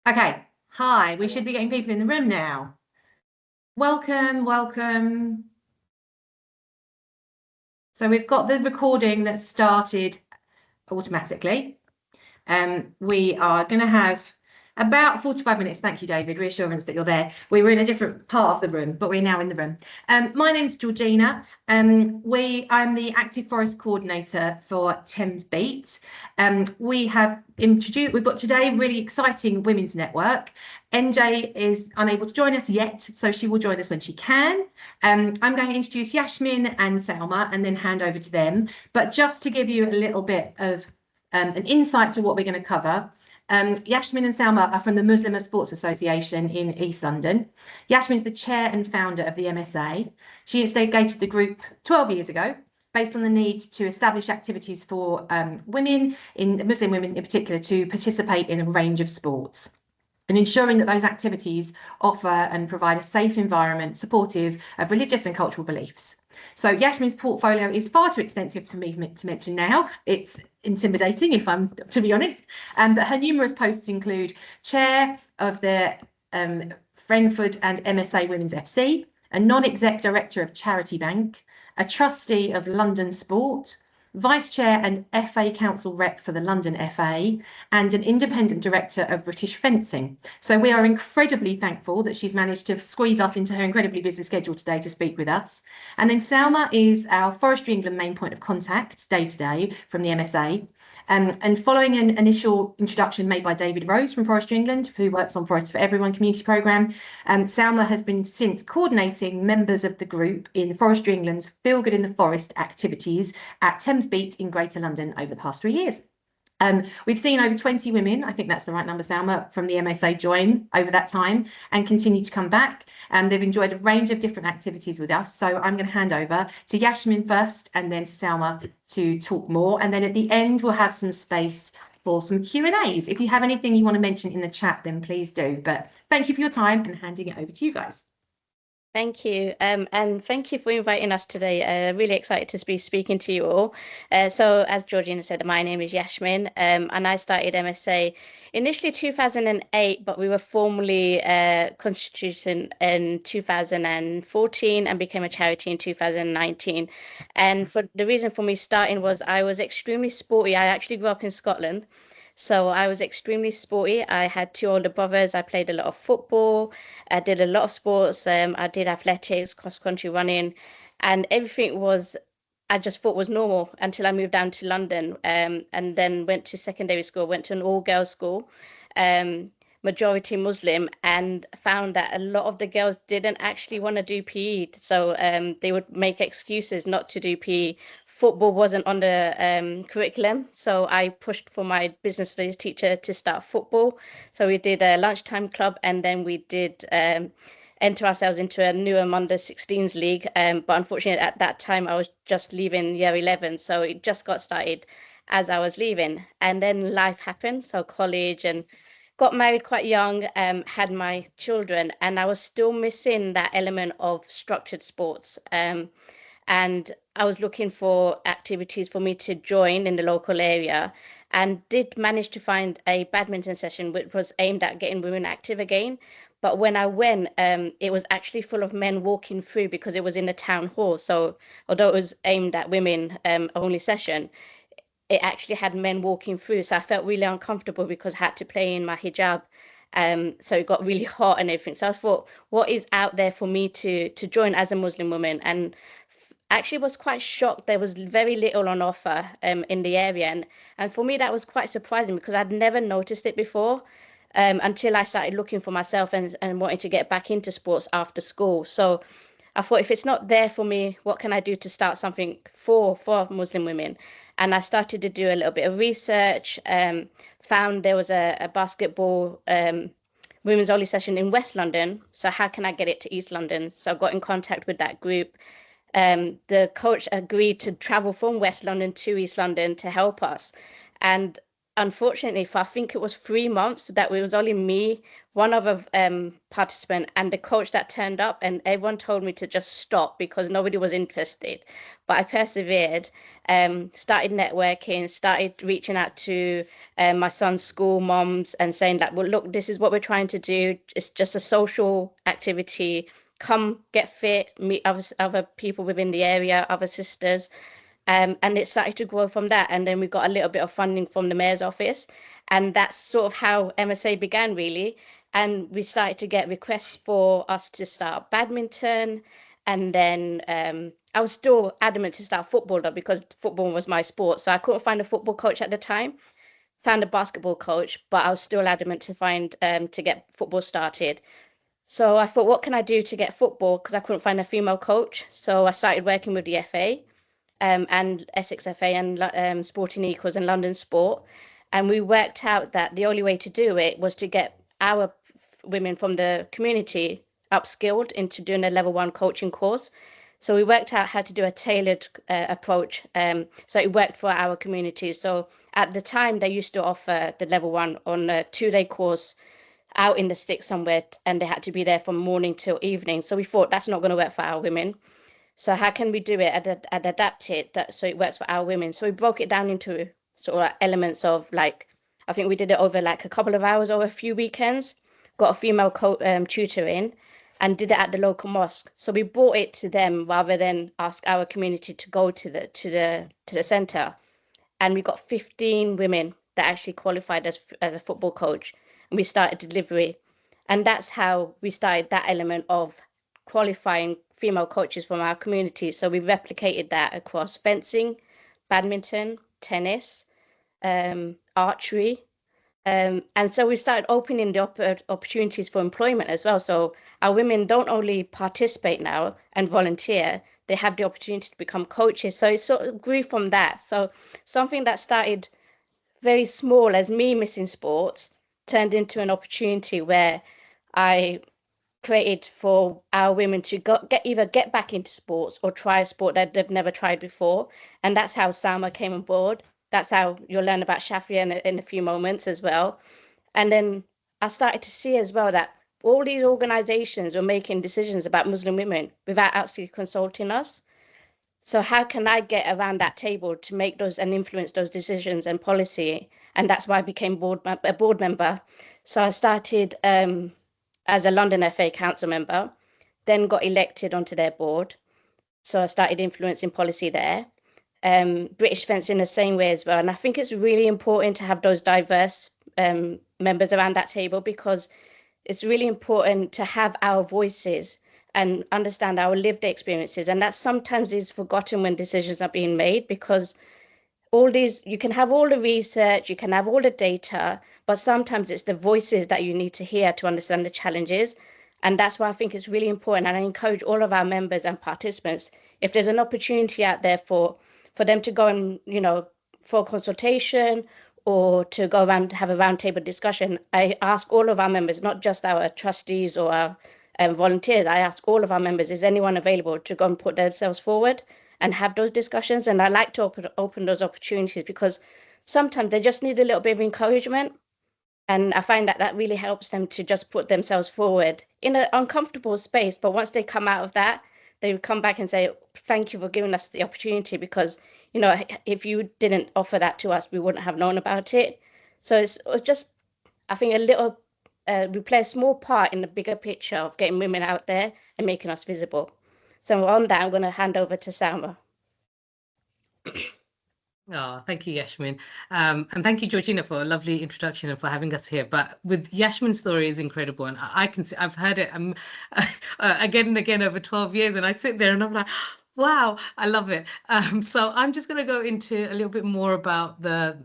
Okay, hi, we should be getting people in the room now. Welcome, welcome. So we've got the recording that started automatically. We are going to have about 45 minutes. Thank you, David. Reassurance that you're there. We were in a different part of the room, but we're now in the room. My name is Georgina. I'm the Active Forest Coordinator for Thames Beat. We've got today a really exciting women's network. NJ is unable to join us yet, so she will join us when she can. I'm going to introduce Yashmin and Salma and then hand over to them. But just to give you a little bit of an insight to what we're going to cover. Yashmin and Salma are from the Muslimah Sports Association in East London. Yashmin is the chair and founder of the MSA. She instigated the group 12 years ago, based on the need to establish activities for Muslim women in particular, to participate in a range of sports, and ensuring that those activities offer and provide a safe environment supportive of religious and cultural beliefs. So Yashmin's portfolio is far too extensive to mention now. It's intimidating, if I'm to be honest. But her numerous posts include chair of the Friendford and MSA Women's FC, a non-exec director of Charity Bank, a trustee of London Sport, Vice Chair and FA Council Rep for the London FA, and an independent director of British Fencing. So we are incredibly thankful that she's managed to squeeze us into her incredibly busy schedule today to speak with us. And then Salma is our Forestry England main point of contact day to day from the MSA. And following an initial introduction made by David Rose from Forestry England, who works on Forest for Everyone community programme, Salma has been since coordinating members of the group in Forestry England's Feel Good in the Forest activities at Thames Beat in Greater London over the past 3 years. We've seen over 20 women, I think that's the right number, Salma, from the MSA join over that time and continue to come back. They've enjoyed a range of different activities with us. So I'm going to hand over to Yashmin first and then to Salma to talk more. And then at the end, we'll have some space for some Q&As. If you have anything you want to mention in the chat, then please do. But thank you for your time and handing it over to you guys. Thank you. And thank you for inviting us today. Really excited to be speaking to you all. So as Georgina said, my name is Yashmin, and I started MSA initially 2008, but we were formally constituted in 2014 and became a charity in 2019. And for the reason for me starting was I was extremely sporty. I actually grew up in Scotland. So I was extremely sporty. I had 2 older brothers. I played a lot of football. I did a lot of sports. I did athletics, cross-country running, and everything I just thought was normal until I moved down to London, and then went to secondary school, went to an all-girls school, majority Muslim, and found that a lot of the girls didn't actually want to do PE. So they would make excuses not to do PE. Football wasn't on the curriculum, so I pushed for my business studies teacher to start football. So we did a lunchtime club, and then we did enter ourselves into a new under 16s league. But unfortunately, at that time, I was just leaving year 11, so it just got started as I was leaving. And then life happened, so college, and got married quite young, had my children, and I was still missing that element of structured sports. And I was looking for activities for me to join in the local area, and did manage to find a badminton session which was aimed at getting women active again. But when I went, it was actually full of men walking through because it was in the town hall. So although it was aimed at women only session, it actually had men walking through. So I felt really uncomfortable because I had to play in my hijab. So it got really hot and everything. So I thought, what is out there for me to join as a Muslim woman? And actually was quite shocked. There was very little on offer in the area. And for me, that was quite surprising because I'd never noticed it before until I started looking for myself and wanting to get back into sports after school. So I thought, if it's not there for me, what can I do to start something for Muslim women? And I started to do a little bit of research, found there was a basketball women's only session in West London. So how can I get it to East London? So I got in contact with that group. The coach agreed to travel from West London to East London to help us. And unfortunately, for I think it was 3 months, that it was only me, one other participant, and the coach that turned up, and everyone told me to just stop because nobody was interested. But I persevered, started networking, started reaching out to my son's school moms and saying that, well, look, this is what we're trying to do. It's just a social activity. Come get fit, meet other people within the area, other sisters. And it started to grow from that. And then we got a little bit of funding from the mayor's office. And that's sort of how MSA began, really. And we started to get requests for us to start badminton. And then I was still adamant to start football, though, because football was my sport. So I couldn't find a football coach at the time. Found a basketball coach, but I was still adamant to find to get football started. So I thought, what can I do to get football? Because I couldn't find a female coach. So I started working with the FA and Essex FA and Sporting Equals and London Sport. And we worked out that the only way to do it was to get our women from the community upskilled into doing a level 1 coaching course. So we worked out how to do a tailored approach. So it worked for our community. So at the time, they used to offer the level 1 on a 2-day course out in the sticks somewhere, and they had to be there from morning till evening. So we thought that's not going to work for our women. So how can we do it and adapt it so it works for our women? So we broke it down into sort of elements of, like, I think we did it over like a couple of hours over a few weekends, got a female tutor in, and did it at the local mosque. So we brought it to them rather than ask our community to go to the centre. And we got 15 women that actually qualified as a football coach, and we started delivery. And that's how we started that element of qualifying female coaches from our community. So we replicated that across fencing, badminton, tennis, archery. And so we started opening the opportunities for employment as well. So our women don't only participate now and volunteer, they have the opportunity to become coaches. So it sort of grew from that. So something that started very small as me missing sports turned into an opportunity where I created for our women to either get back into sports or try a sport that they've never tried before. And that's how Salma came on board. That's how you'll learn about Shafia in a few moments as well. And then I started to see as well that all these organizations were making decisions about Muslim women without actually consulting us. So how can I get around that table to make those and influence those decisions and policy? And that's why I became a board member. So I started as a London FA council member, then got elected onto their board. So I started influencing policy there. British Fence in the same way as well. And I think it's really important to have those diverse members around that table, because it's really important to have our voices and understand our lived experiences. And that sometimes is forgotten when decisions are being made, because you can have all the research, you can have all the data, but sometimes it's the voices that you need to hear to understand the challenges. And that's why I think it's really important. And I encourage all of our members and participants, if there's an opportunity out there for them to go and, for consultation or to go around, have a roundtable discussion, I ask all of our members, not just our trustees or our volunteers, I ask all of our members, is anyone available to go and put themselves forward and have those discussions? And I like to open those opportunities, because sometimes they just need a little bit of encouragement. And I find that really helps them to just put themselves forward in an uncomfortable space. But once they come out of that, they would come back and say, thank you for giving us the opportunity, because, if you didn't offer that to us, we wouldn't have known about it. So it's just, I think, we play a small part in the bigger picture of getting women out there and making us visible. So on that, I'm going to hand over to Salma. Oh, thank you, Yashmin. And thank you, Georgina, for a lovely introduction and for having us here. But with Yashmin's story is incredible. And I can see, I've heard it again and again over 12 years. And I sit there and I'm like, wow, I love it. So I'm just going to go into a little bit more about the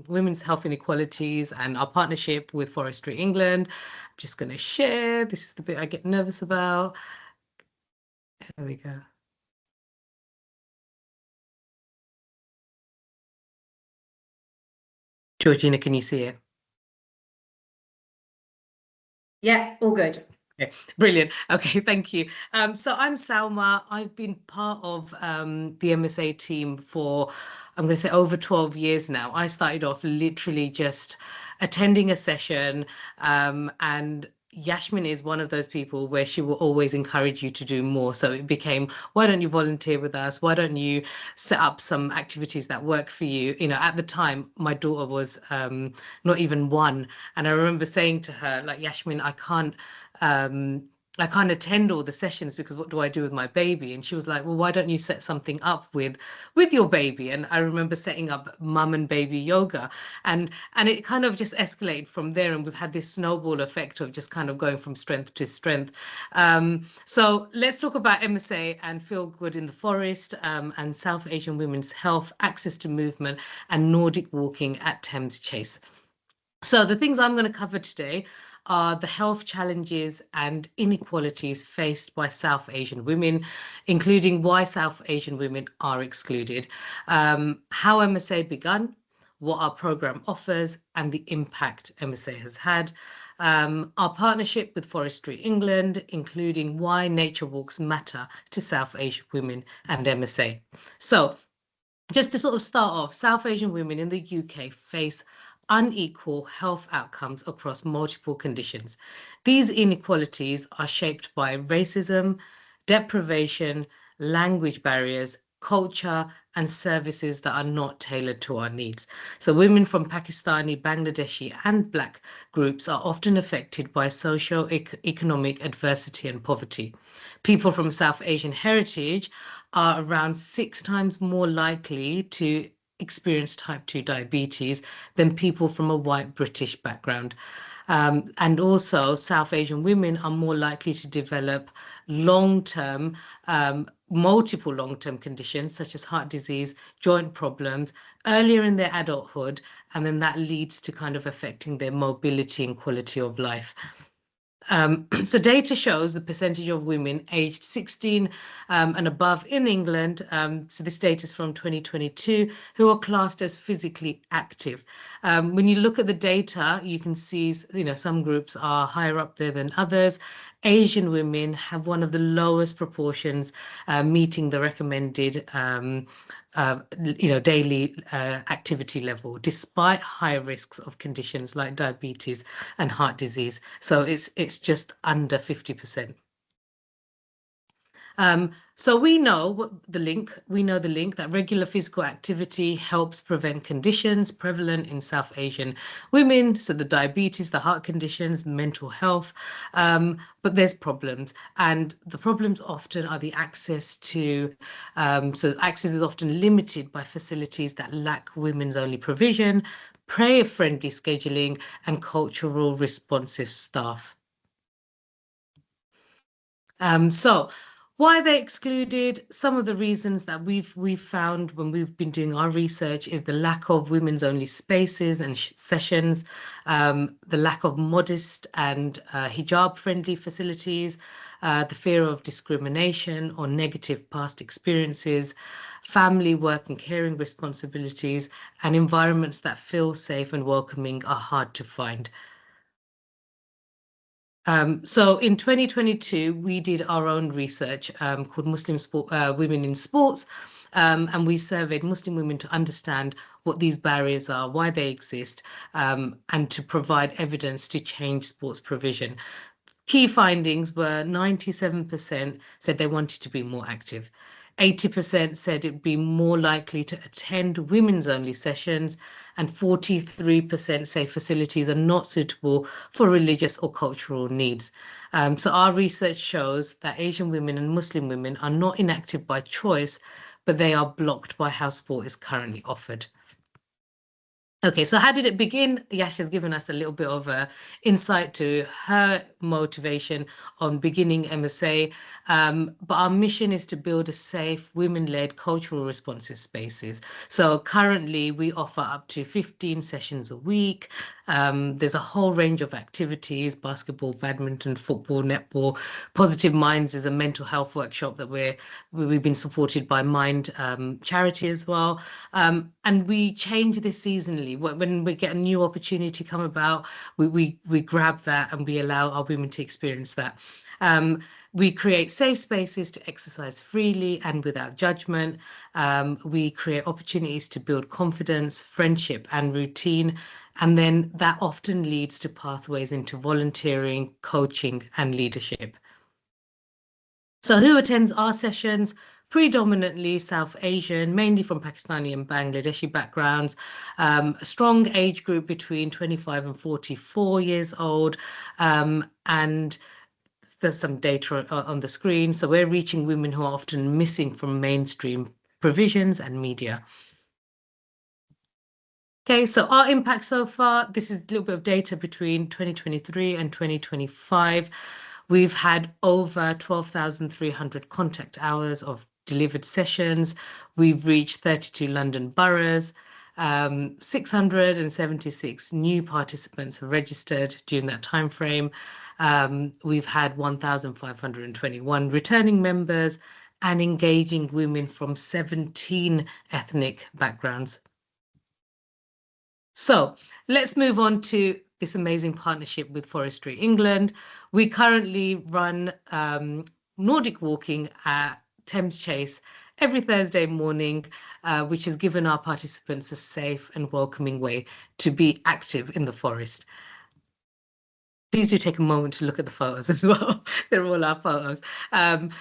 women's health inequalities and our partnership with Forestry England. I'm just going to share. This is the bit I get nervous about. There we go. Georgina, can you see it? Yeah, all good. Okay, brilliant. Okay, thank you. So I'm Salma. I've been part of the MSA team for, I'm going to say, over 12 years now. I started off literally just attending a session, and Yashmin is one of those people where she will always encourage you to do more. So it became, why don't you volunteer with us? Why don't you set up some activities that work for you? You know, at the time, my daughter was not even 1. And I remember saying to her, like, Yashmin, I can't attend all the sessions because what do I do with my baby? And she was like, well, why don't you set something up with your baby? And I remember setting up mum and baby yoga, and it kind of just escalated from there. And we've had this snowball effect of just kind of going from strength to strength. So let's talk about MSA and Feel Good in the Forest, and South Asian women's health, access to movement, and Nordic walking at Thames Chase. So the things I'm going to cover today are the health challenges and inequalities faced by South Asian women, including why South Asian women are excluded, how MSA began, what our program offers, and the impact MSA has had, our partnership with Forestry England, including why nature walks matter to South Asian women and MSA. So just to sort of start off, South Asian women in the UK face unequal health outcomes across multiple conditions. These inequalities are shaped by racism, deprivation, language barriers, culture, and services that are not tailored to our needs. So women from Pakistani, Bangladeshi, and Black groups are often affected by socio-economic adversity and poverty. People from South Asian heritage are around 6 times more likely to experience type 2 diabetes than people from a white British background. And also South Asian women are more likely to develop long-term, multiple long-term conditions such as heart disease, joint problems earlier in their adulthood, and then that leads to kind of affecting their mobility and quality of life. So data shows the percentage of women aged 16 and above in England, so this data is from 2022, who are classed as physically active. When you look at the data, you can see, you know, some groups are higher up there than others. Asian women have one of the lowest proportions meeting the recommended daily activity level, despite high risks of conditions like diabetes and heart disease. So it's just under 50%. So we know the link that regular physical activity helps prevent conditions prevalent in South Asian women, so the diabetes, the heart conditions, mental health, but there's problems, and the problems often are the access to, so access is often limited by facilities that lack women's only provision, prayer-friendly scheduling, and cultural responsive staff. So why are they excluded? Some of the reasons that we've found when we've been doing our research is the lack of women's only spaces and sessions, the lack of modest and hijab friendly facilities, the fear of discrimination or negative past experiences, family, work and caring responsibilities, and environments that feel safe and welcoming are hard to find. So in 2022, we did our own research called Muslim Women in Sports, and we surveyed Muslim women to understand what these barriers are, why they exist, and to provide evidence to change sports provision. Key findings were 97% said they wanted to be more active. 80% said it'd be more likely to attend women's only sessions, and 43% say facilities are not suitable for religious or cultural needs. So our research shows that Asian women and Muslim women are not inactive by choice, but they are blocked by how sport is currently offered. Okay, so how did it begin? Yash has given us a little bit of insight to her motivation on beginning MSA, but our mission is to build a safe, women-led, cultural responsive spaces. So currently we offer up to 15 sessions a week. There's a whole range of activities: basketball, badminton, football, netball. Positive Minds is a mental health workshop that we've been supported by Mind charity as well. And we change this seasonally. When we get a new opportunity come about, we grab that and we allow our women to experience that. We create safe spaces to exercise freely and without judgment. We create opportunities to build confidence, friendship, and routine. And then that often leads to pathways into volunteering, coaching, and leadership. So who attends our sessions? Predominantly South Asian, mainly from Pakistani and Bangladeshi backgrounds, a strong age group between 25 and 44 years old, and there's some data on the screen. So we're reaching women who are often missing from mainstream provisions and media. Okay, so our impact so far, this is a little bit of data between 2023 and 2025. We've had over 12,300 contact hours of delivered sessions. We've reached 32 London boroughs. 676 new participants have registered during that time frame. We've had 1,521 returning members and engaging women from 17 ethnic backgrounds. So let's move on to this amazing partnership with Forestry England. We currently run Nordic walking at Thames Chase every Thursday morning, which has given our participants a safe and welcoming way to be active in the forest. Please do take a moment to look at the photos as well. They're all our photos.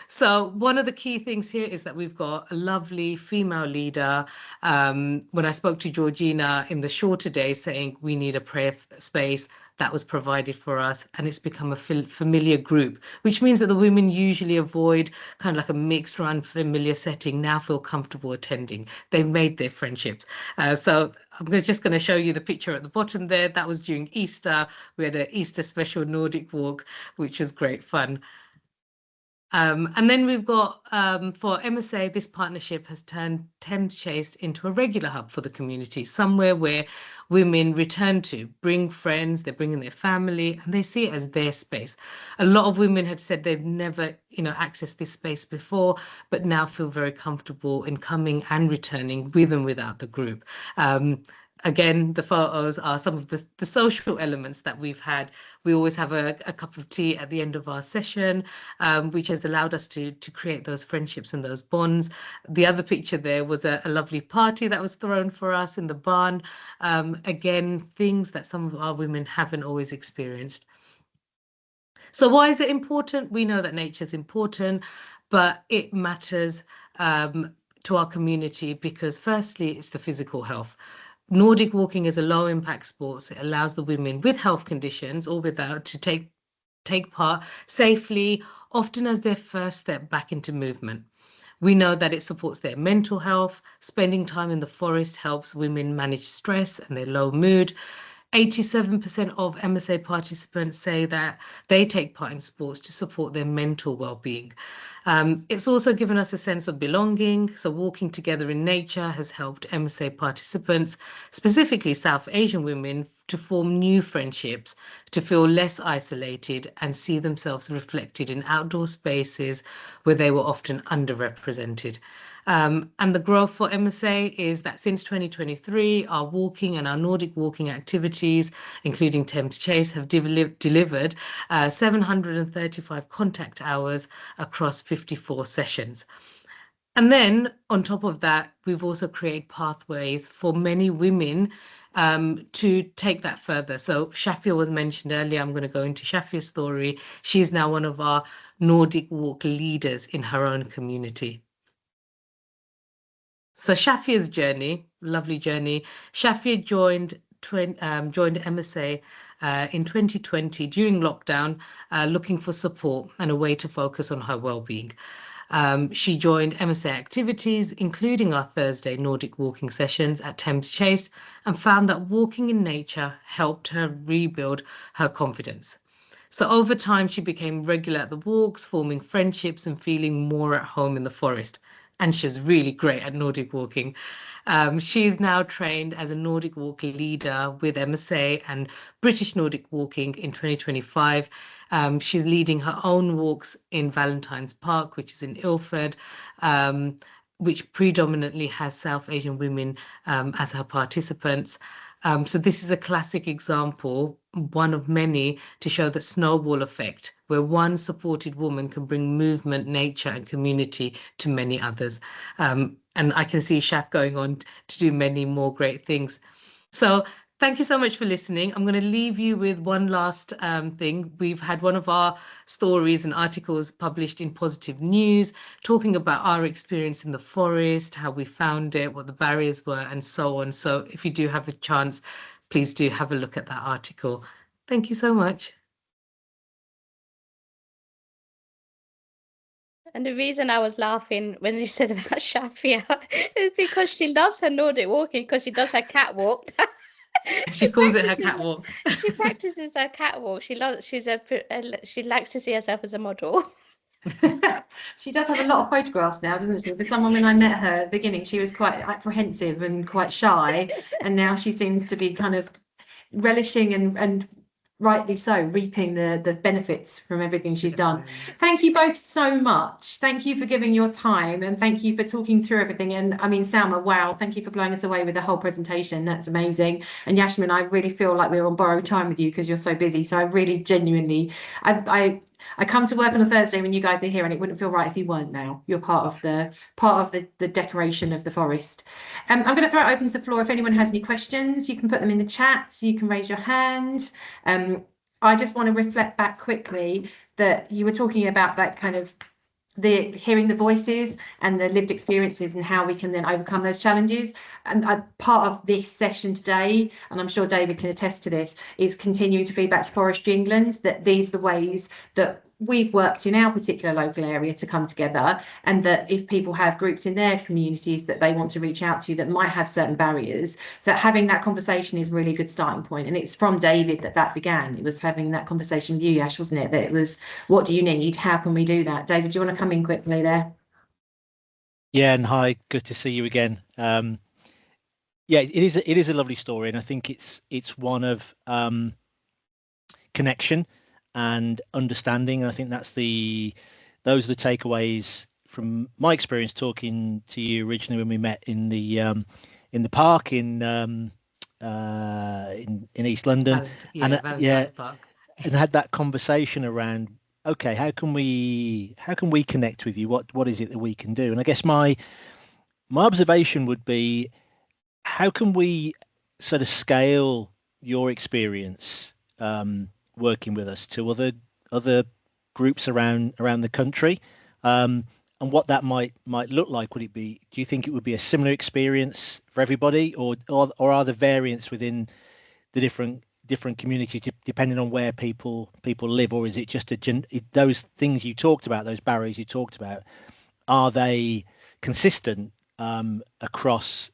So one of the key things here is that we've got a lovely female leader. When I spoke to Georgina in the shorter days saying we need a prayer space, that was provided for us, and it's become a familiar group, which means that the women usually avoid kind of like a mixed or unfamiliar setting, now feel comfortable attending. They've made their friendships. So I'm just going to show you the picture at the bottom there. That was during Easter. We had an Easter special Nordic walk, which was great fun. And then we've got, for MSA, this partnership has turned Thames Chase into a regular hub for the community, somewhere where women return to, bring friends, they're bringing their family, and they see it as their space. A lot of women had said they've never, accessed this space before, but now feel very comfortable in coming and returning with and without the group. Again, the photos are some of the social elements that we've had. We always have a cup of tea at the end of our session, which has allowed us to create those friendships and those bonds. The other picture there was a lovely party that was thrown for us in the barn. Again, things that some of our women haven't always experienced. So why is it important? We know that nature is important, but it matters to our community because firstly, it's the physical health. Nordic walking is a low impact sport. So it allows the women with health conditions or without to take part safely, often as their first step back into movement. We know that it supports their mental health. Spending time in the forest helps women manage stress and their low mood. 87% of MSA participants say that they take part in sports to support their mental well-being. It's also given us a sense of belonging. So walking together in nature has helped MSA participants, specifically South Asian women, to form new friendships, to feel less isolated and see themselves reflected in outdoor spaces where they were often underrepresented. And the growth for MSA is that since 2023, our walking and our Nordic walking activities, including Thames Chase, have delivered 735 contact hours across 54 sessions. And then on top of that, we've also created pathways for many women to take that further. So Shafia was mentioned earlier. I'm going to go into Shafia's story. She's now one of our Nordic walk leaders in her own community. So Shafia's journey, lovely journey. Shafia joined MSA in 2020 during lockdown, looking for support and a way to focus on her well-being. She joined MSA activities, including our Thursday Nordic walking sessions at Thames Chase, and found that walking in nature helped her rebuild her confidence. So over time, she became regular at the walks, forming friendships and feeling more at home in the forest. and she's really great at Nordic walking. She's now trained as a Nordic walk leader with MSA and British Nordic Walking in 2025. She's leading her own walks in Valentine's Park, which is in Ilford, which predominantly has South Asian women as her participants. So this is a classic example, one of many, to show the snowball effect, where one supported woman can bring movement, nature, and community to many others. And I can see Shaf going on to do many more great things. So thank you so much for listening. I'm going to leave you with one last thing. We've had one of our stories and articles published in Positive News, talking about our experience in the forest, how we found it, what the barriers were, and so on. So if you do have a chance, please do have a look at that article. Thank you so much. And the reason I was laughing when you said about Shafia is because she loves her Nordic walking, because she does her catwalk. She calls it her catwalk. She practices her catwalk. She likes to see herself as a model. She does have a lot of photographs now, doesn't she? For someone, when I met her at the beginning, she was quite apprehensive and quite shy, and now she seems to be kind of relishing and rightly so, reaping the benefits from everything she's done. Thank you both so much. Thank you for giving your time, and thank you for talking through everything. And I mean, Salma, wow, thank you for blowing us away with the whole presentation. That's amazing. And Yashmin, I really feel like we're on borrowed time with you because you're so busy. So I really genuinely, I come to work on a Thursday when you guys are here, and it wouldn't feel right if you weren't now. You're part of the decoration of the forest. I'm going to throw it open to the floor. If anyone has any questions, you can put them in the chat. You can raise your hand. I just want to reflect back quickly that you were talking about that kind of hearing the voices and the lived experiences and how we can then overcome those challenges. And part of this session today, and I'm sure David can attest to this, is continuing to feed back to Forestry England that these are the ways that we've worked in our particular local area to come together, and that if people have groups in their communities that they want to reach out to that might have certain barriers, that having that conversation is really a good starting point. And it's from David that began. It was having that conversation with you, Yash, wasn't it? That it was, what do you need? How can we do that? David, do you want to come in quickly there? Yeah, and hi, good to see you again. Yeah, it is a lovely story, and I think it's one of connection and understanding. And I think those are the takeaways from my experience talking to you originally when we met in the park in East London. Valentine's Park. And had that conversation around, okay, how can we connect with you? What is it that we can do? And I guess my observation would be, how can we sort of scale your experience working with us to other groups around the country, and what that might look like? Would it be? Do you think it would be a similar experience for everybody, or are there variants within the different communities depending on where people live, or is it just those things you talked about, those barriers you talked about, are they consistent across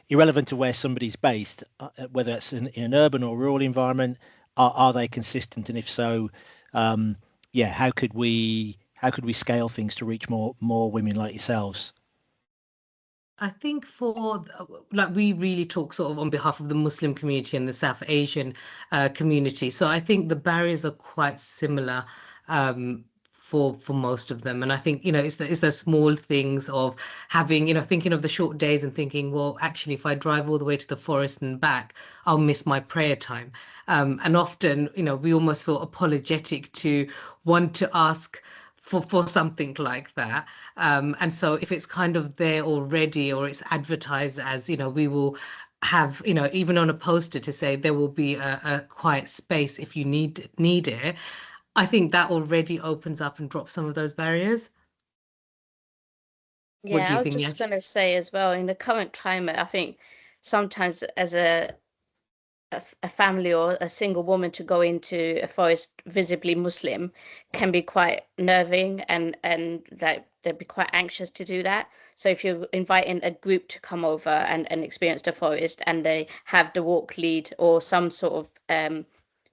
irrelevant to where somebody's based, whether it's in an urban or rural environment? Are they consistent, and if so, how could we scale things to reach more women like yourselves? I think we really talk sort of on behalf of the Muslim community and the South Asian community. So I think the barriers are quite similar for most of them. And I think, it's the small things of having, thinking of the short days and thinking, well, actually, if I drive all the way to the forest and back, I'll miss my prayer time. And often, we almost feel apologetic to want to ask for something like that. And so if it's kind of there already, or it's advertised as, we will have, even on a poster to say there will be a quiet space if you need it, I think that already opens up and drops some of those barriers. Yeah, What do you I was think, just Yash? going to say as well, in the current climate, I think sometimes as a family or a single woman to go into a forest visibly Muslim can be quite nerving, and that they'd be quite anxious to do that. So if you're inviting a group to come over and experience the forest, and they have the walk lead or some sort of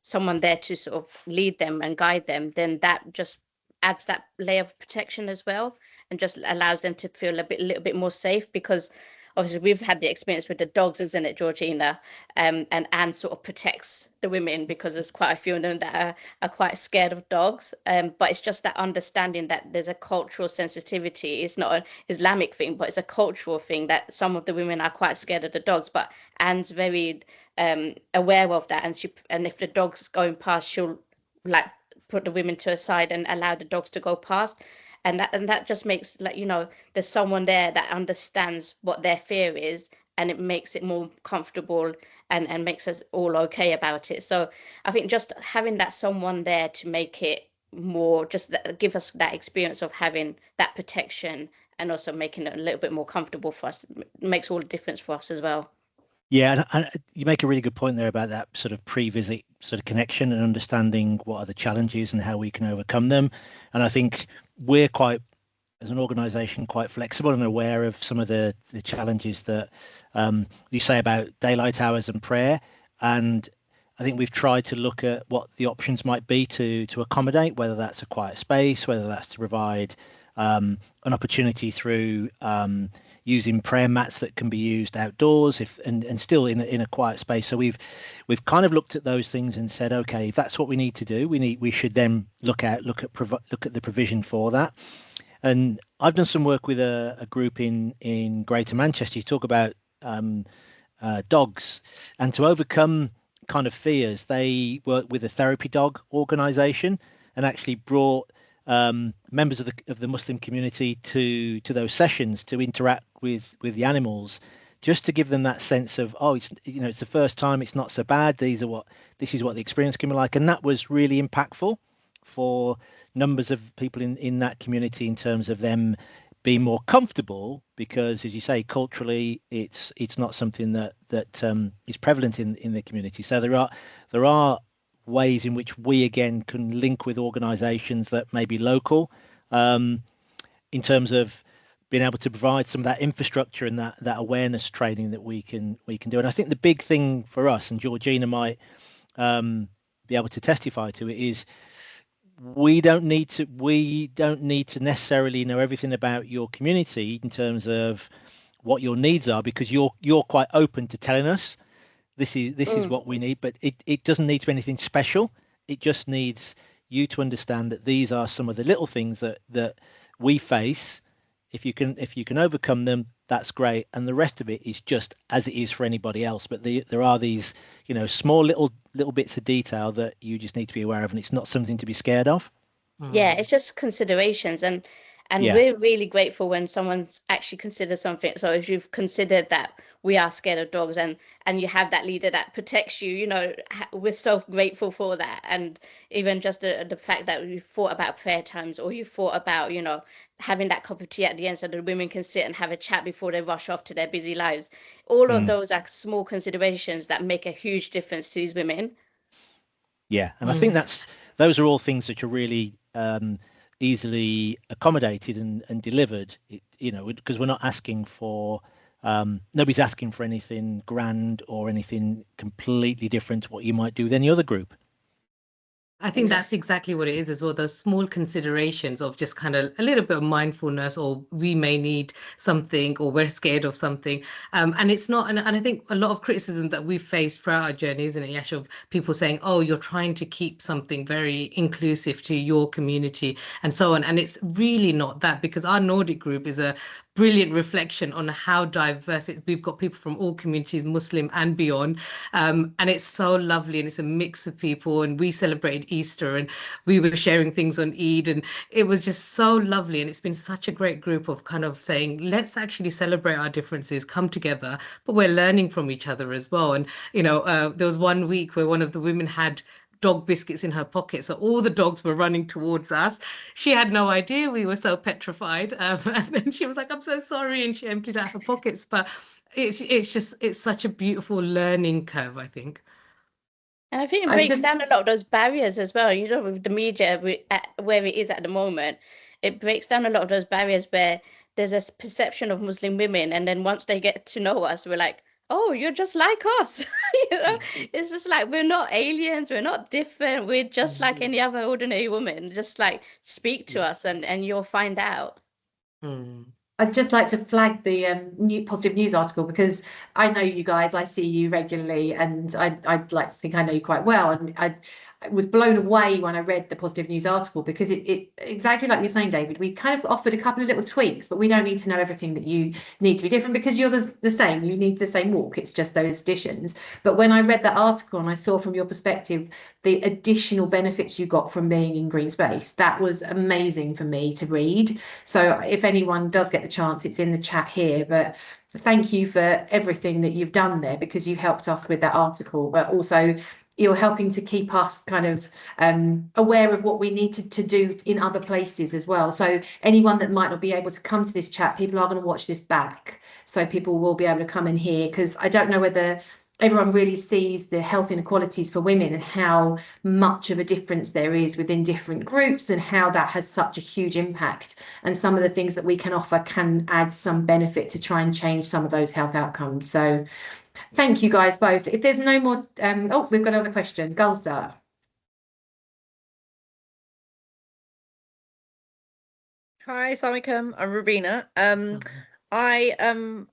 someone there to sort of lead them and guide them, then that just adds that layer of protection as well. and just allows them to feel a little bit more safe, because obviously we've had the experience with the dogs, isn't it, Georgina? And Anne sort of protects the women because there's quite a few of them that are quite scared of dogs. But it's just that understanding that there's a cultural sensitivity. It's not an Islamic thing, but it's a cultural thing, that some of the women are quite scared of the dogs. But Anne's very aware of that, and if the dog's going past, she'll like put the women to a side and allow the dogs to go past. And that just makes, like, there's someone there that understands what their fear is, and it makes it more comfortable and makes us all okay about it. So I think just having that someone there to make it more, just give us that experience of having that protection, and also making it a little bit more comfortable for us, makes all the difference for us as well. Yeah, and you make a really good point there about that sort of pre-visit sort of connection and understanding what are the challenges and how we can overcome them. And I think we're quite, as an organisation, quite flexible and aware of some of the challenges that you say about daylight hours and prayer. And I think we've tried to look at what the options might be to accommodate, whether that's a quiet space, whether that's to provide an opportunity through using prayer mats that can be used outdoors, and still in a quiet space. So we've kind of looked at those things and said, okay, if that's what we need to do, we should then look at the provision for that. And I've done some work with a group in Greater Manchester. You talk about dogs, and to overcome kind of fears, they work with a therapy dog organisation, and actually brought members of the Muslim community to those sessions to interact with the animals, just to give them that sense of, oh, it's the first time, it's not so bad. This is what the experience can be like, and that was really impactful for numbers of people in that community in terms of them being more comfortable, because, as you say, culturally it's not something that is prevalent in the community. So there are ways in which we again can link with organizations that may be local, in terms of being able to provide some of that infrastructure and that awareness training that we can do. And I think the big thing for us, and Georgina might be able to testify to it, is we don't need to necessarily know everything about your community in terms of what your needs are, because you're quite open to telling us this is what we need. But it doesn't need to be anything special. It just needs you to understand that these are some of the little things that we face. If you can overcome them, that's great, and the rest of it is just as it is for anybody else. But there are these small little bits of detail that you just need to be aware of, and it's not something to be scared of. Yeah, it's just considerations, and Yeah. we're really grateful when someone's actually considered something. So if you've considered that we are scared of dogs, and you have that leader that protects you, we're so grateful for that. And even just the fact that you thought about prayer times, or you thought about having that cup of tea at the end so the women can sit and have a chat before they rush off to their busy lives. All of those are small considerations that make a huge difference to these women. Yeah, and I think those are all things that are really easily accommodated and delivered, because we're not asking for, nobody's asking for anything grand or anything completely different to what you might do with any other group. I think that's exactly what it is as well. Those small considerations of just kind of a little bit of mindfulness, or we may need something, or we're scared of something. And it's not, and I think a lot of criticism that we've faced throughout our journey, isn't it, Yash, of people saying, oh, you're trying to keep something very inclusive to your community and so on. And it's really not that, because our Nordic group is a brilliant reflection on how diverse we've got people from all communities, Muslim and beyond. And it's so lovely, and it's a mix of people, and we celebrated Easter and we were sharing things on Eid, and it was just so lovely. And it's been such a great group of kind of saying, let's actually celebrate our differences, come together, but we're learning from each other as well. And there was one week where one of the women had dog biscuits in her pocket, so all the dogs were running towards us. She had no idea we were so petrified, and then she was like, I'm so sorry, and she emptied out her pockets. But it's such a beautiful learning curve, I think. And I think it breaks down a lot of those barriers as well. With the media where it is at the moment, it breaks down a lot of those barriers where there's a perception of Muslim women, and then once they get to know us, we're like, oh, you're just like us. It's just like, we're not aliens, we're not different, we're just like any other ordinary woman. Just like, speak to us and you'll find out. Mm. I'd just like to flag the new positive news article, because I know you guys, I see you regularly, and I'd like to think I know you quite well. And I was blown away when I read the positive news article, because it exactly like you're saying, David, we kind of offered a couple of little tweaks, but we don't need to know everything that you need to be different, because you're the same. You need the same walk. It's just those additions. But when I read that article and I saw from your perspective the additional benefits you got from being in green space, that was amazing for me to read. So if anyone does get the chance, it's in the chat here. But thank you for everything that you've done there, because you helped us with that article, but also you're helping to keep us kind of aware of what we need to do in other places as well. So anyone that might not be able to come to this chat, people are going to watch this back. So people will be able to come in here, because I don't know whether everyone really sees the health inequalities for women and how much of a difference there is within different groups, and how that has such a huge impact. And some of the things that we can offer can add some benefit to try and change some of those health outcomes. So thank you guys both. If there's no more, oh, we've got another question. Gulsa. Hi, Assalamualaikum. I'm Rubina. So, I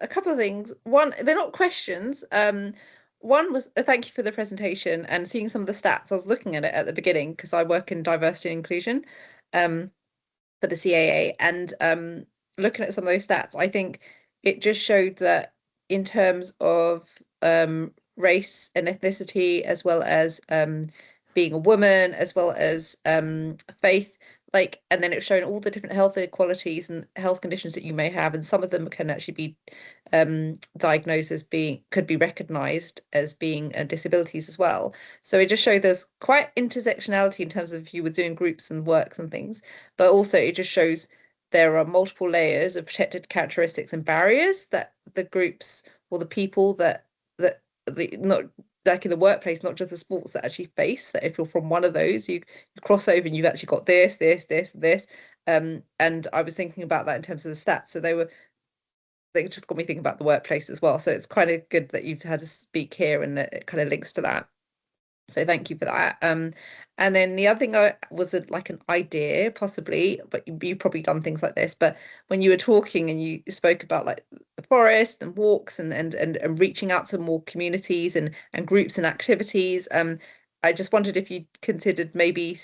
a couple of things. One, they're not questions. One was thank you for the presentation and seeing some of the stats. I was looking at it at the beginning because I work in diversity and inclusion for the CAA, and looking at some of those stats, I think it just showed that in terms of race and ethnicity, as well as being a woman, as well as faith, like, and then it's showing all the different health inequalities and health conditions that you may have, and some of them can actually be diagnosed as being, could be recognized as being disabilities as well. So it just showed there's quite intersectionality in terms of if you were doing groups and works and things, but also it just shows there are multiple layers of protected characteristics and barriers that the groups or the people that the not like in the workplace, not just the sports, that actually face that if you're from one of those, you cross over and you've actually got this. And I was thinking about that in terms of the stats. So they just got me thinking about the workplace as well. So it's kind of good that you've had to speak here, and it kind of links to that. So thank you for that. And then the other thing was like an idea, possibly, but you've probably done things like this. But when you were talking and you spoke about like the forest and walks and reaching out to more communities and groups and activities, I just wondered if you considered maybe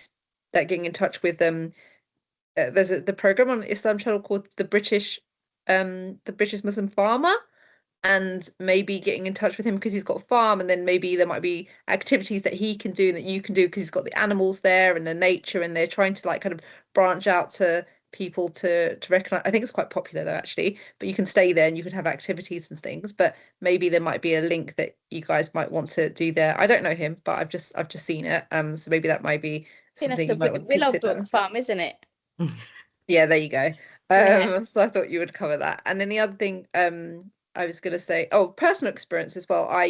that getting in touch with there's the program on Islam Channel called the British Muslim Farmer, and maybe getting in touch with him because he's got a farm, and then maybe there might be activities that he can do and that you can do because he's got the animals there and the nature, and they're trying to like kind of branch out to people to recognize. I think it's quite popular though, actually, but you can stay there and you can have activities and things, but maybe there might be a link that you guys might want to do there. I don't know him, but I've just seen it, so maybe that might be something you might want to consider. Willowbrook Farm, isn't it? Yeah, there you go. Yeah. So I thought you would cover that. And then the other thing I was going to say, oh, personal experience as well. I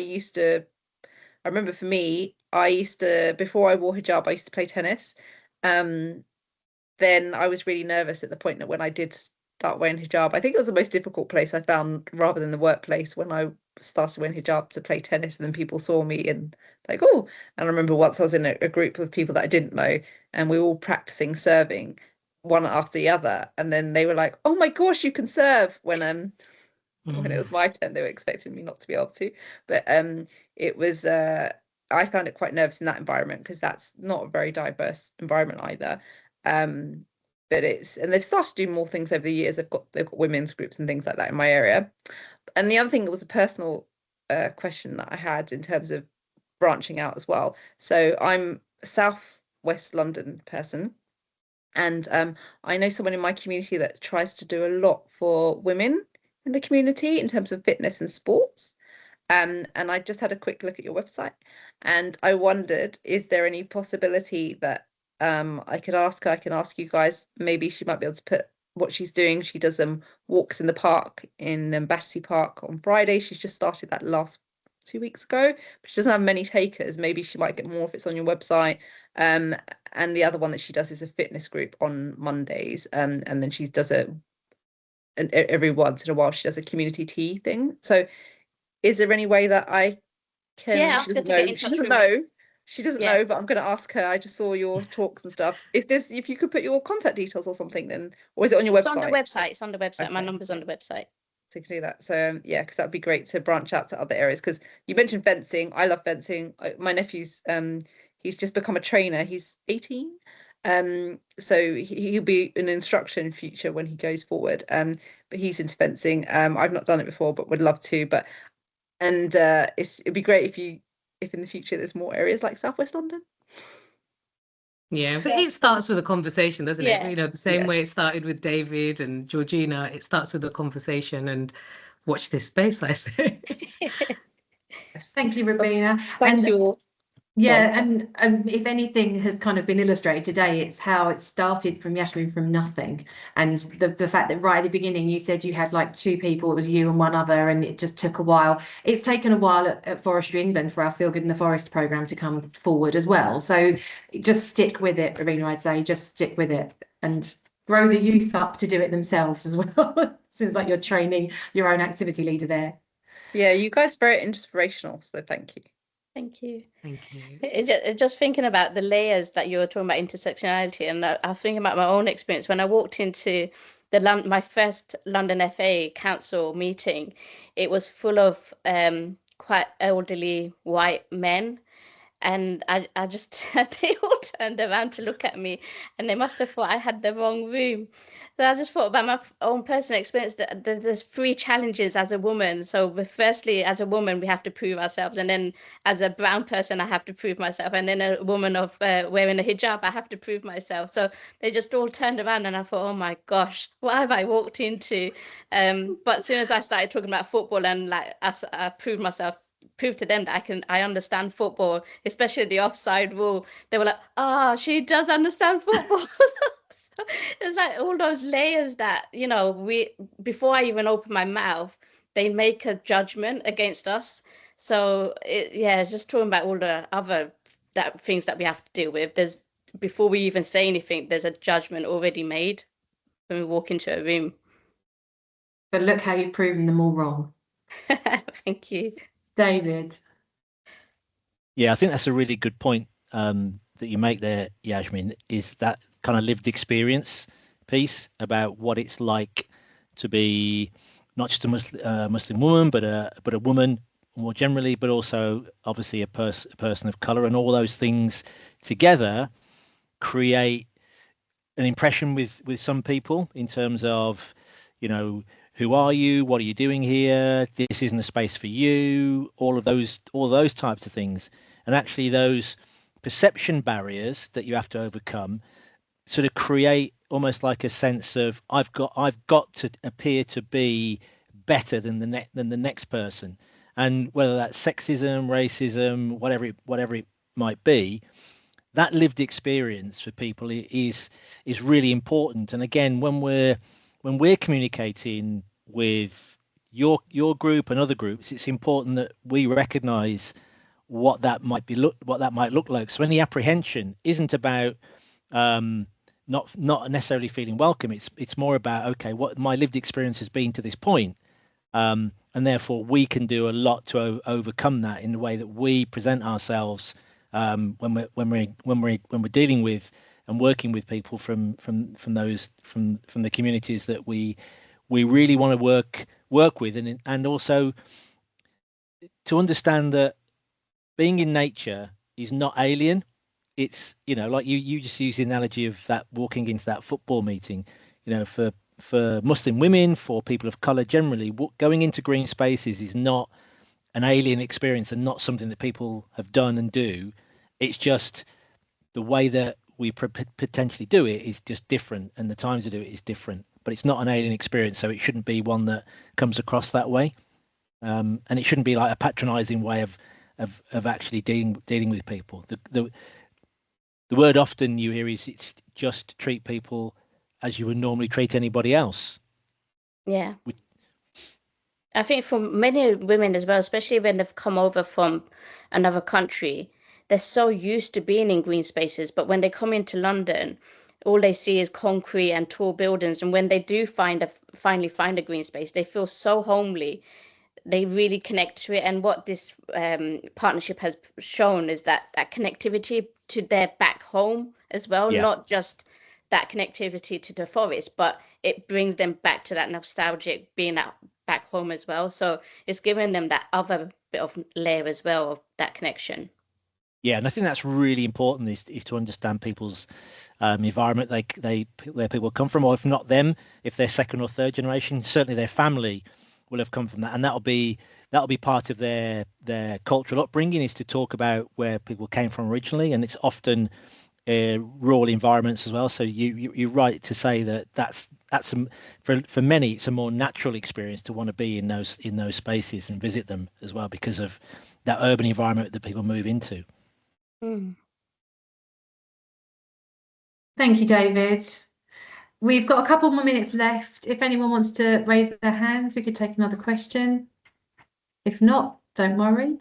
remember for me, before I wore hijab, I used to play tennis. Then I was really nervous at the point that when I did start wearing hijab, I think it was the most difficult place I found, rather than the workplace, when I started wearing hijab to play tennis, and then people saw me and like, oh, and I remember once I was in a group of people that I didn't know, and we were all practicing serving one after the other, and then they were like, oh my gosh, you can serve, when it was my turn. They were expecting me not to be able to, but it was I found it quite nervous in that environment, because that's not a very diverse environment either. But and they've started to do more things over the years. They've got women's groups and things like that in my area. And the other thing, it was a personal question that I had in terms of branching out as well. So I'm a Southwest London person, and I know someone in my community that tries to do a lot for women in the community in terms of fitness and sports. And I just had a quick look at your website, and I wondered, is there any possibility that I could ask her, I can ask you guys, maybe she might be able to put what she's doing. She does walks in the park in Battersea Park on Friday. She's just started that last 2 weeks ago, but she doesn't have many takers. Maybe she might get more if it's on your website. And the other one that she does is a fitness group on Mondays, and then she does every once in a while she does a community tea thing. So is there any way that I can, Yeah, ask her to get in touch with me. She doesn't Yeah. know, but I'm going to ask her. I just saw your talks and stuff. If you could put your contact details or something, then, or is it on your website? It's on the website. It's on the website. My Okay. number's on the website. So you can do that. So yeah, because that'd be great to branch out to other areas. Because you mentioned fencing. I love fencing. My nephew's he's just become a trainer. He's 18. So he'll be an instructor in future when he goes forward. But he's into fencing. I've not done it before, but would love to. But it'd be great if in the future there's more areas like Southwest London. Yeah, but Yeah. it starts with a conversation, doesn't Yeah. it? You know, the same way it Yes. started with David and Georgina, it starts with a conversation, and watch this space, I say. Yes. Thank you, Rabina. Thank And you all. yeah, and if anything has kind of been illustrated today, it's how it started from Yashmin from nothing. And the fact that right at the beginning you said you had like 2 people, it was you and one other, and it just took a while. It's taken a while at Forestry England for our Feel Good in the Forest programme to come forward as well. So just stick with it, Rabina, I'd say, just stick with it and grow the youth up to do it themselves as well. Seems like you're training your own activity leader there. Yeah, you guys are very inspirational, so thank you. Thank you. Thank you. Just thinking about the layers that you were talking about, intersectionality, and I was thinking about my own experience when I walked into my first London FA Council meeting. It was full of quite elderly white men, and I just they all turned around to look at me, and they must have thought I had the wrong room. So I just thought about my own personal experience that there's 3 challenges as a woman. So firstly, as a woman, we have to prove ourselves, and then as a brown person, I have to prove myself, and then a woman of wearing a hijab, I have to prove myself. So they just all turned around, and I thought, oh my gosh, what have I walked into? But as soon as I started talking about football and like I proved myself, prove to them that I understand football, especially the offside rule. They were like, oh, she does understand football. So it's like all those layers that, you know, before I even open my mouth, they make a judgment against us. So just talking about all the other things that we have to deal with. Before we even say anything, there's a judgment already made when we walk into a room. But look how you've proven them all wrong. Thank you. David. Yeah, I think that's a really good point that you make there, Yashmin, is that kind of lived experience piece about what it's like to be not just a Muslim woman, but a woman more generally, but also obviously a person of color, and all those things together create an impression with some people in terms of, you know, who are you? What are you doing here? This isn't a space for you. All of those types of things, and actually those perception barriers that you have to overcome sort of create almost like a sense of I've got to appear to be better than the next person, and whether that's sexism, racism, whatever it might be, that lived experience for people is really important. And again, when we're communicating with your group and other groups, it's important that we recognize what that might look like. So any apprehension isn't about not necessarily feeling welcome. It's more about, okay, what my lived experience has been to this point, and therefore we can do a lot to overcome that in the way that we present ourselves when we're dealing with and working with people from the communities that we really want to work with, and also to understand that being in nature is not alien. It's, you know, like you just use the analogy of that walking into that football meeting, you know, for Muslim women, for people of color generally, going into green spaces is not an alien experience and not something that people have done and do. It's just the way that we potentially do it is just different, and the times to do it is different, but it's not an alien experience, so it shouldn't be one that comes across that way. And it shouldn't be like a patronizing way of actually dealing with people. The word often you hear is it's just treat people as you would normally treat anybody else. Yeah. I think for many women as well, especially when they've come over from another country, they're so used to being in green spaces. But when they come into London, all they see is concrete and tall buildings. And when they do finally find a green space, they feel so homely. they really connect to it. And what this partnership has shown is that connectivity to their back home as well, Yeah. not just that connectivity to the forest, but it brings them back to that nostalgic being back home as well. So it's given them that other bit of layer as well of that connection. Yeah, and I think that's really important is to understand people's environment, where people come from, or if not them, if they're second or third generation, certainly their family will have come from that, and that'll be part of their cultural upbringing, is to talk about where people came from originally, and it's often rural environments as well. So you're right to say that's for many it's a more natural experience to want to be in those spaces and visit them as well, because of that urban environment that people move into. Thank you, David. We've got a couple more minutes left. If anyone wants to raise their hands, we could take another question. If not, don't worry.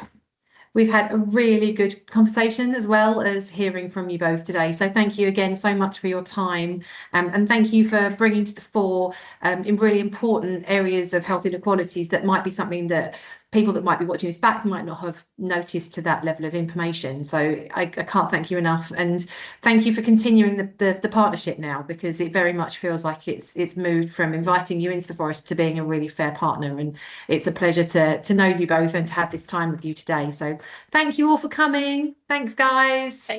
We've had a really good conversation, as well as hearing from you both today. So thank you again so much for your time. And thank you for bringing to the fore in really important areas of health inequalities that might be something that people that might be watching this back might not have noticed to that level of information. So I can't thank you enough. And thank you for continuing the partnership now, because it very much feels like it's moved from inviting you into the forest to being a really fair partner. And it's a pleasure to know you both and to have this time with you today. So thank you all for coming. Thanks, guys. Thank you.